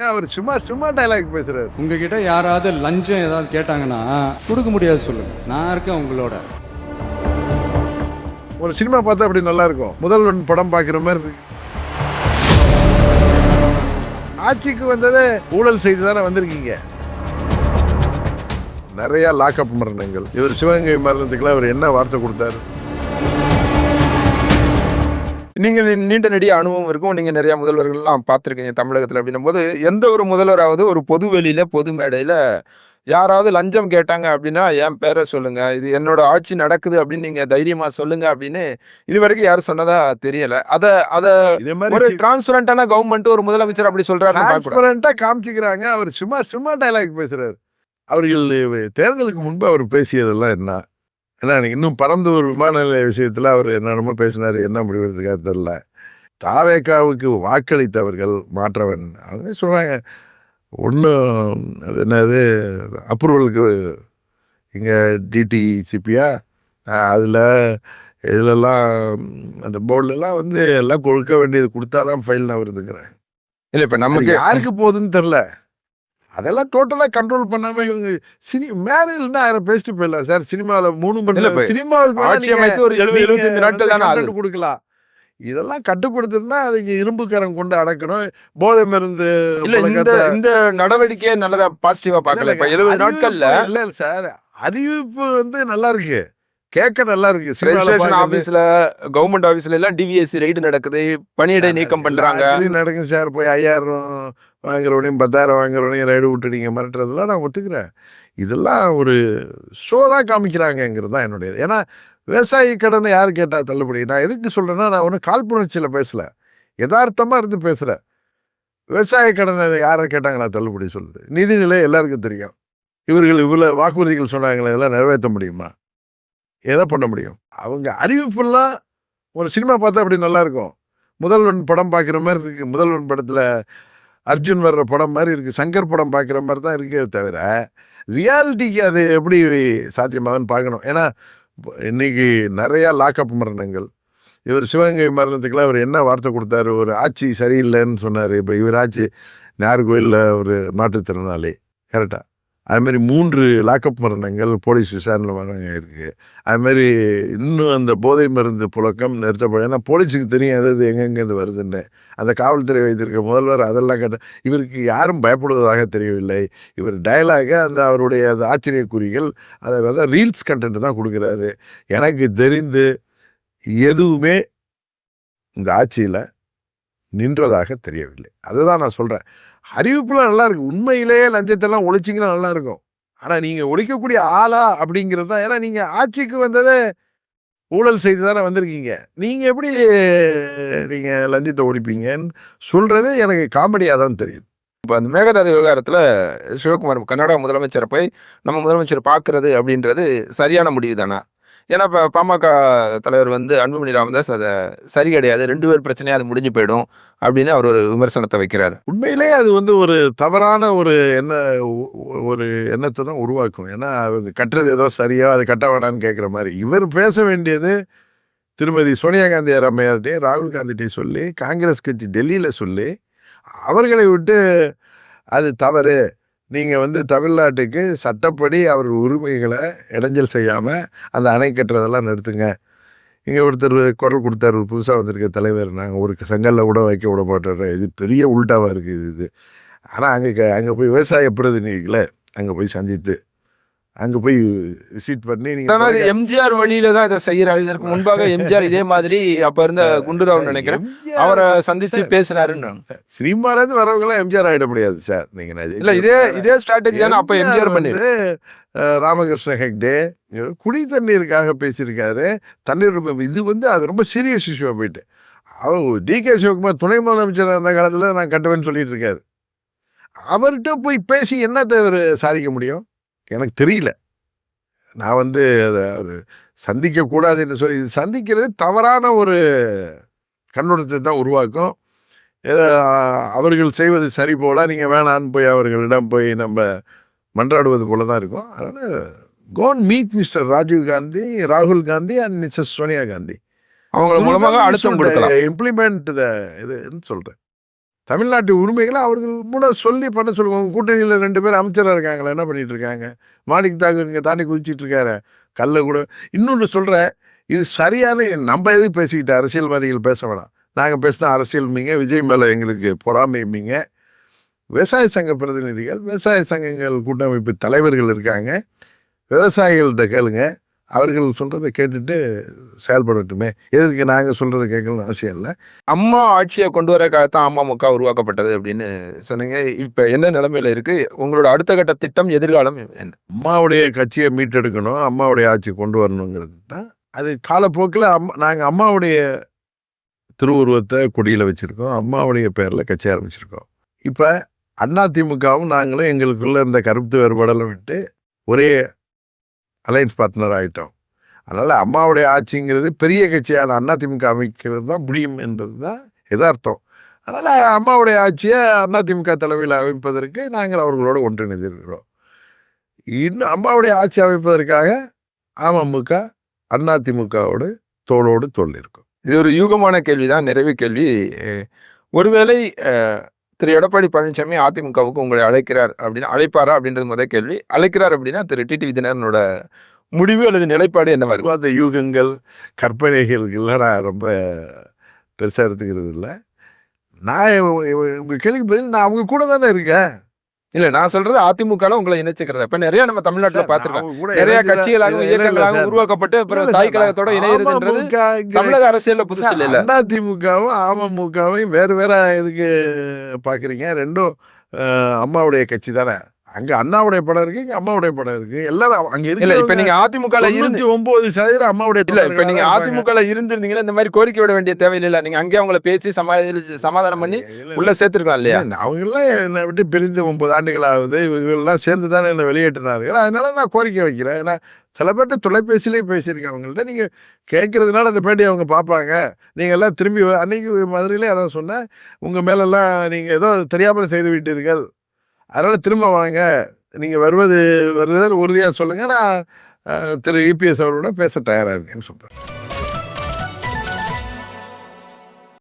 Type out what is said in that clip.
அவர் சும்மா சும்மா டைலாக் பேசுறாரு. உங்ககிட்ட யாராவது லஞ்சம் ஏதாவது கேட்டாங்கன்னா கொடுக்க முடியாது சொல்லுங்க, நான் இருக்கேன் உங்களோட. ஒரு சினிமா பார்த்தா அப்படி நல்லா இருக்கும். முதல்வன் படம் பார்க்குற மாதிரி இருக்கு. ஆட்சிக்கு வந்ததே ஊழல் செய்து தானே வந்திருக்கீங்க. நிறைய லாக்அப் மரணங்கள். இவர் சிவகங்கை மரணத்துக்குலாம் அவர் என்ன வார்த்தை கொடுத்தாரு? நீங்கள் நீண்ட நெடிய அனுபவம் இருக்கும், நீங்கள் நிறைய முதல்வர்கள்லாம் பார்த்துருக்கீங்க தமிழகத்தில். அப்படின்னும் போது எந்த ஒரு முதல்வராவது ஒரு பொது வெளியில் பொது மேடையில் யாராவது லஞ்சம் கேட்டாங்க அப்படின்னா என் பேரை சொல்லுங்க, இது என்னோட ஆட்சி நடக்குது அப்படின்னு நீங்கள் தைரியமாக சொல்லுங்க அப்படின்னு இது வரைக்கும் யாரும் சொன்னதா தெரியல. இதே ஒரு மாதிரி டிரான்ஸ்பரண்டான கவர்மெண்ட் ஒரு முதலமைச்சர் அப்படி சொல்றாரு டிரான்ஸ்பரண்டா காமிச்சிக்கிறாங்க. அவர் சும்மா சும்மா டைலாக் பேசுறாரு. அவர்கள் தேர்தலுக்கு முன்பு அவர் பேசியதெல்லாம் என்ன? ஏன்னா எனக்கு இன்னும் பரந்தூர் விமான நிலைய விஷயத்தில் அவர் என்னென்னமோ பேசினார். என்ன முடிவெடுத்துக்கா தெரியல. தாவேக்காவுக்கு வாக்களித்தவர்கள் மாற்றவன் அவங்க சொல்கிறாங்க. ஒன்றும் அது என்னது அப்ரூவலுக்கு இங்கே டிடிசிபியா அதில் இதிலெல்லாம் அந்த போர்டுலலாம் வந்து எல்லாம் கொடுக்க வேண்டியது கொடுத்தா தான் ஃபைல் வருதுங்கிறேன். இல்லை. இப்போ நமக்கு யாருக்கு போகுதுன்னு தெரில. அதெல்லாம் டோட்டலாக கண்ட்ரோல் பண்ணாமல் இவங்க மேரேஜ்னா 1000 பேசிட்டு போயிடலாம் சார். சினிமாவில் 3 மணி சினிமாவுக்கு ஆட்சி அமைத்து ஒரு 70-75 நாட்கள் தானே ஆகுது. கொடுக்கலாம். இதெல்லாம் கட்டுப்படுத்துனா அதுக்கு இரும்பு கரம் கொண்டு அடக்கணும். போதை மருந்து இல்ல, இந்த நடவடிக்கையே நல்லதா பாசிட்டிவா பார்க்கல. இப்ப 70 நாட்கள்ல இல்ல சார், அறிவிப்பு வந்து நல்லா இருக்கு, கேட்க நல்லா இருக்கு. ரெஜிஸ்ட்ரேஷன் ஆபீஸ்ல கவர்மெண்ட் ஆபீஸ்ல எல்லாம் டிவிஎஸ்சி ரைடு நடக்குது, பணியிடை நீக்கம் பண்றாங்க. நடக்குது சார். போய் 5000 வாங்குறவனையும் 10,000 வாங்குறவனையும் ரைடு விட்டுட்டீங்க மிரட்டுறதுலாம் நான் ஒத்துக்கிறேன். இதெல்லாம் ஒரு ஷோ தான் காமிக்கிறாங்கங்கிறது தான் என்னுடையது. ஏன்னா விவசாயி கடனை யார் கேட்டால் தள்ளுபடி. நான் எதுக்கு சொல்கிறேன்னா, நான் ஒன்றும் காழ்ப்புணர்ச்சியில் பேசலை, யதார்த்தமாக இருந்து பேசுகிறேன். விவசாய கடனை யாரை கேட்டாங்களா தள்ளுபடி சொல்லுது? நிதிநிலை எல்லாருக்கும் தெரியும். இவர்கள் இவ்வளோ வாக்குறுதிகள் சொன்னாங்களே, இதெல்லாம் நிறைவேற்ற முடியுமா? எதை பண்ண முடியும்? அவங்க அறிவிப்புலாம் ஒரு சினிமா பார்த்தா அப்படி நல்லாயிருக்கும். முதல்வன் படம் பார்க்குற மாதிரி இருக்குது. முதல்வன் படத்தில் அர்ஜுன் வர்ற படம் மாதிரி இருக்குது. சங்கர் படம் பார்க்குற மாதிரி தான் இருக்கே தவிர ரியாலிட்டிக்கு அது எப்படி சாத்தியமாகுன்னு பார்க்கணும். ஏன்னா இன்னைக்கு நிறையா லாக்அப் மரணங்கள். இவர் சிவகங்கை மரணத்துக்குலாம் அவர் என்ன வார்த்தை கொடுத்தாரு? ஒரு ஆட்சி சரியில்லைன்னு சொன்னார். இப்போ இவர் ஆட்சி நாகர்கோயிலில் ஒரு மாற்றுத்திறனாளி கரெக்டாக. அதுமாரி 3 லாக்அப் மரணங்கள் போலீஸ் விசாரணை மரணம் இருக்குது. அதுமாரி இன்னும் அந்த போதை மருந்து புழக்கம் நிறுத்தப்படும். ஏன்னா போலீஸுக்கு தெரியும் எது எங்கெங்கேருந்து வருதுன்னு. அந்த காவல்துறை வைத்திருக்க முதல்வர் அதெல்லாம் கேட்ட இவருக்கு யாரும் பயப்படுவதாக தெரியவில்லை. இவர் டயலாக அந்த அவருடைய அந்த ஆச்சரியக்குறிகள் அதை வந்து ரீல்ஸ் கண்டென்ட் தான் கொடுக்குறாரு. எனக்கு தெரிந்து எதுவுமே இந்த ஆட்சியில் நின்றதாக தெரியவில்லை. அதுதான் நான் சொல்கிறேன். அறிவிப்புலாம் நல்லா இருக்கு. உண்மையிலேயே லஞ்சத்தெல்லாம் ஒழிச்சிங்கன்னா நல்லா இருக்கும். ஆனால் நீங்கள் ஒழிக்கக்கூடிய ஆளா அப்படிங்கிறது தான். ஏன்னா நீங்கள் ஆட்சிக்கு வந்ததே ஊழல் செய்து தானே வந்திருக்கீங்க. நீங்கள் எப்படி நீங்கள் லஞ்சத்தை ஒழிப்பீங்கன்னு சொல்கிறது எனக்கு காமெடியாக தான் தெரியுது. இப்போ அந்த மேகதாது விவகாரத்தில் சிவகுமார் கர்நாடக முதலமைச்சரை போய் நம்ம முதலமைச்சர் பார்க்கறது அப்படின்றது சரியான முடிவு தானே? ஏன்னா இப்போ பாமக தலைவர் வந்து அன்புமணி ராமதாஸ் அதை சரி கிடையாது, 2 பேர் பிரச்சனையாக அது முடிஞ்சு போயிடும் அப்படின்னு அவர் ஒரு விமர்சனத்தை வைக்கிறாரு. உண்மையிலேயே அது வந்து ஒரு தவறான ஒரு எண்ணத்தை தான் உருவாக்கும். ஏன்னா அது கட்டுறது ஏதோ சரியா அது கட்ட வேண்டான்னு கேட்குற மாதிரி. இவர் பேச வேண்டியது திருமதி சோனியா காந்தி அம்மையார்கிட்டே ராகுல் காந்திகிட்டே சொல்லி, காங்கிரஸ் கட்சி டெல்லியில் சொல்லி, அவர்களை விட்டு அது தவறு, நீங்கள் வந்து தமிழ்நாட்டுக்கு சட்டப்படி அவர் உரிமைகளை இடைஞ்சல் செய்யாமல் அந்த அணை கட்டுறதெல்லாம் நிறுத்துங்க. இங்கே ஒருத்தர் குரல் கொடுத்தாரு, புதுசாக வந்திருக்க தலைவர், நாங்கள் ஒரு செங்கல்ல கூட வைக்க விட மாட்டோம். இது பெரிய உள்டாவாக இருக்குது இது. ஆனால் அங்கே போய் விவசாய பிரதிநிதிகளை அங்கே போய் சந்தித்து அங்கே போய் விசிட் பண்ணி நீங்கள் எம்ஜிஆர் வழியில தான் இதை செய்யறாரு. இதற்கு முன்பாக எம்ஜிஆர் இதே மாதிரி அப்ப இருந்த குண்டுராவ் நினைக்கிறேன் அவரை சந்திச்சு பேசினாருன்னு. சினிமாலேருந்து வரவங்களாம் எம்ஜிஆர் ஆகிட முடியாது சார். நீங்கள் இல்லை, இதே ஸ்ட்ராட்டஜி தானே அப்போ எம்ஜிஆர் பண்ணி. ராமகிருஷ்ண ஹெக்டே குடி தண்ணீருக்காக பேசியிருக்காரு. தண்ணீர் இது வந்து அது ரொம்ப சீரியஸ் இஷ்யூவாக போயிட்டு அவர் டிகே சிவகுமார் துணை முதலமைச்சர் அந்த காலத்தில் நான் கட்டுவேன்னு சொல்லிட்டு இருக்காரு. அவர்கிட்ட போய் பேசி என்ன தவிர சாதிக்க முடியும் எனக்கு தெரியல. நான் வந்து அதை அவர் சந்திக்கக்கூடாது என்று சொல்லி இது சந்திக்கிறது தவறான ஒரு கண்ணோட்டத்தை தான் உருவாக்கும். அவர்கள் செய்வது சரி போல நீங்கள் வேணான்னு போய் அவர்களிடம் போய் நம்ம மன்றாடுவது போல தான் இருக்கும். அதனால் gone meet Mister Rajiv Gandhi, ராகுல் காந்தி அண்ட் மிஸ்ஸஸ் சோனியா காந்தி. அவங்க மூலமாக அழுத்தம் கொடுக்கலாம். இம்ப்ளிமெண்ட் இதுன்னு சொல்கிறேன். தமிழ்நாட்டு உரிமைகளை அவர்கள் முன்ன சொல்லி பண்ண சொல்லுவாங்க. கூட்டணியில் 2 பேர் அமைச்சராக இருக்காங்களா, என்ன பண்ணிட்டு இருக்காங்க? மாணிக் தாக்கூர் இங்கே தாண்டி குதிச்சிட்டு இருக்காரு. கல்ல கூட இன்னொன்று சொல்கிறேன், இது சரியான நம்ம எதுக்கு பேசிக்கிட்டு அரசியல்வாதிகள் பேச வேணாம். நாங்கள் பேசினா அரசியல்மீங்க, விஜய் மேலே எங்களுக்கு பொறாமைமீங்க. விவசாய சங்க பிரதிநிதிகள், விவசாய சங்கங்கள் கூட்டமைப்பு தலைவர்கள் இருக்காங்க. விவசாயிகள்கிட்ட கேளுங்க, அவர்கள் சொல்கிறத கேட்டுட்டு செயல்படட்டுமே. எதற்கு நாங்கள் சொல்கிறத கேட்கணும்னு அவசியம் இல்லை. அம்மா ஆட்சியை கொண்டு வரக்காகத்தான் அமமுக உருவாக்கப்பட்டது அப்படின்னு சொன்னீங்க. இப்போ என்ன நிலைமையில இருக்கு? உங்களோட அடுத்த கட்ட திட்டம், எதிர்காலம் என்ன? அம்மாவுடைய கட்சியை மீட்டெடுக்கணும், அம்மாவுடைய ஆட்சி கொண்டு வரணுங்கிறது தான். அது காலப்போக்கில் நாங்கள் அம்மாவுடைய திருவுருவத்தை கொடியில் வச்சுருக்கோம், அம்மாவுடைய பேரில் கட்சி ஆரம்பிச்சிருக்கோம். இப்போ அதிமுகவும் நாங்களும் எங்களுக்குள்ள இருந்த கருத்து வேறுபாடெல்லாம் விட்டு ஒரே அலையன்ஸ் பார்ட்னர் ஆகிட்டோம். அதனால் அம்மாவுடைய ஆட்சிங்கிறது பெரிய கட்சியான அதிமுக அமைக்கிறது தான் முடியும் என்பது தான் எதார்த்தம். அதனால் அம்மாவுடைய ஆட்சியை அதிமுக தலைமையில் அமைப்பதற்கு நாங்கள் அவர்களோடு ஒன்றிணைந்திருக்கிறோம். இன்னும் அம்மாவுடைய ஆட்சி அமைப்பதற்காக அமமுக அதிமுகவோடு தோளோடு தோள் இருக்கும். இது ஒரு யூகமான கேள்விதான், நிறைவு கேள்வி. ஒருவேளை திரு எடப்பாடி பழனிசாமி அதிமுகவுக்கு உங்களை அழைக்கிறார் அப்படின்னா, அழைப்பாரா அப்படின்றது முதல் கேள்வி. அழைக்கிறார் அப்படின்னா திரு டிடிவி தினகரனோட முடிவு அல்லது நிலைப்பாடு என்னவா இருக்கும்? அந்த யூகங்கள், கற்பனைகள்லாம் நான் ரொம்ப பெருசாக எடுத்துக்கிறது இல்லை. நான் உங்கள் கேள்விக்கு பதில் நான் அவங்க கூட தானே இருக்கேன். இல்ல, நான் சொல்றது அதிமுகல உங்களை இணைச்சுக்கிறத. இப்ப நிறைய நம்ம தமிழ்நாட்டுல பாத்துருக்கோம், நிறைய கட்சிகளாகவும் இயக்கங்களாகவும் உருவாக்கப்பட்டு அப்புறம் தாய் கழகத்தோட இணையதுன்றது தமிழக அரசியல்ல புதுசு இல்ல. அதிமுகவும் அமமுகவும் வேறு வேற எதுக்கு பாக்குறீங்க? ரெண்டும் அம்மாவுடைய கட்சி தானே. அங்க அண்ணாவுடைய படம் இருக்கு, இங்க அம்மாவுடைய படம் இருக்கு. எல்லாரும் அங்க இல்ல. இப்ப நீங்க அதிமுகல 99% அம்மாவுடைய. இல்ல, இப்ப நீங்க அதிமுகல இருந்திருந்தீங்கன்னா இந்த மாதிரி கோரிக்கை விட வேண்டிய தேவையில்லை. நீங்க அங்கேயே அவங்கள பேசி சமாதானம் பண்ணி உள்ள சேர்த்திருக்கலாம் இல்லையா? அவங்க எல்லாம் என்னை விட்டு பிரிந்து 9 ஆண்டுகள் ஆகுது. இவங்கெல்லாம் சேர்ந்து தானே என்னை வெளியேற்றினார்கள். அதனால நான் கோரிக்கை வைக்கிறேன். ஏன்னா சில பேர்ட்ட தொலைபேசியிலே பேசியிருக்கேன். அவங்கள்ட்ட நீங்கள் கேட்கறதுனால அந்த பேட்டி அவங்க பார்ப்பாங்க. நீங்கள் எல்லாம் திரும்பி அன்னைக்கு மதுரையிலே அதான் சொன்னேன், உங்கள் மேலெல்லாம் நீங்கள் ஏதோ தெரியாமல் செய்து விட்டீர்கள், அதனால் திரும்ப வாங்க, நீங்கள் வருவது உறுதியாக சொல்லுங்கள், நான் திரு இபிஎஸ் அவரோட பேச தயாராக இருக்கேன்னு சொல்கிறேன்.